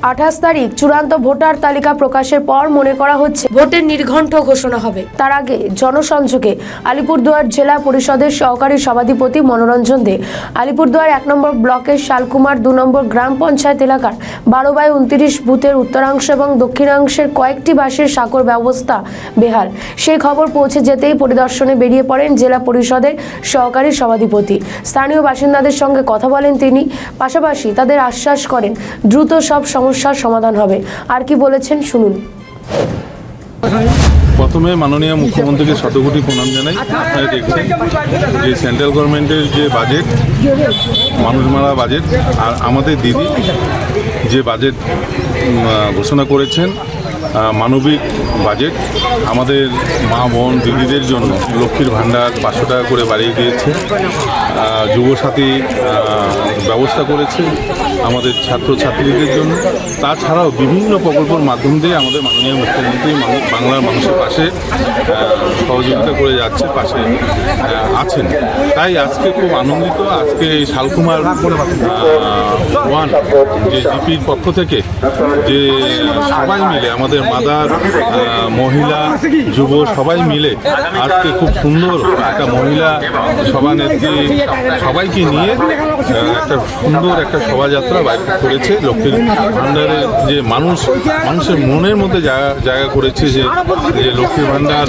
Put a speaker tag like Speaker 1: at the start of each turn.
Speaker 1: 28 তারিখ চূড়ান্ত ভোটার তালিকা প্রকাশের পর মনে করা হচ্ছে ভোটের নির্ঘণ্ট ঘোষণা হবে। তার আগে জনসংযোগে আলিপুরদুয়ার জেলা পরিষদের সহকারী সভাধিপতি মনোরঞ্জন দে আলিপুরদুয়ার 1 নম্বর ব্লকের শালকুমার 2 নম্বর গ্রাম পঞ্চায়েত এলাকার 12/29 বুথের উত্তরাংশ এবং দক্ষিণাংশের কয়েকটি বাসের সাঁকোর ব্যবস্থা বেহাল। সেই খবর পৌঁছে যেতেই পরিদর্শনে বেরিয়ে পড়েন জেলা পরিষদের সহকারী সভাধিপতি। স্থানীয় বাসিন্দাদের সঙ্গে কথা বলেন তিনি, পাশাপাশি তাদের আশ্বাস করেন দ্রুত সব সমস্যার সমাধান হবে। আর কি বলেছেন শুনুন।
Speaker 2: প্রথমে মাননীয় মুখ্যমন্ত্রীকে শতকোটি প্রণাম জানাই। আপনারা দেখছেন যে সেন্ট্রাল গভর্নমেন্টের যে বাজেট, মানুষ মারা বাজেট, আর আমাদের দিদি যে বাজেট ঘোষণা করেছেন, মানবিক বাজেট, আমাদের মা বোন দিদিদের জন্য লক্ষ্মীর ভাণ্ডার 500 টাকা করে বাড়িয়ে দিয়েছে, যুবসাথী ব্যবস্থা করেছে আমাদের ছাত্রছাত্রীদের জন্য। তাছাড়াও বিভিন্ন প্রকল্পের মাধ্যম দিয়ে আমাদের মাননীয় মুখ্যমন্ত্রী বাংলার মানুষের পাশে সহযোগিতা করে যাচ্ছে, পাশে আছেন। তাই আজকে খুব আনন্দিত। আজকে এই শালকুমার 1 যে জিপির পক্ষ থেকে যে সবাই মিলে আমাদের মাদার, মহিলা, যুব সবাই মিলে আজকে খুব সুন্দর একটা মহিলা সভানেত্রী সবাইকে নিয়ে একটা সুন্দর একটা শোভাযাত্রা বাইর করেছে। লক্ষ্মীর ভাণ্ডারের যে মানুষের মনের মধ্যে জায়গা করেছে যে লক্ষ্মীর ভাণ্ডার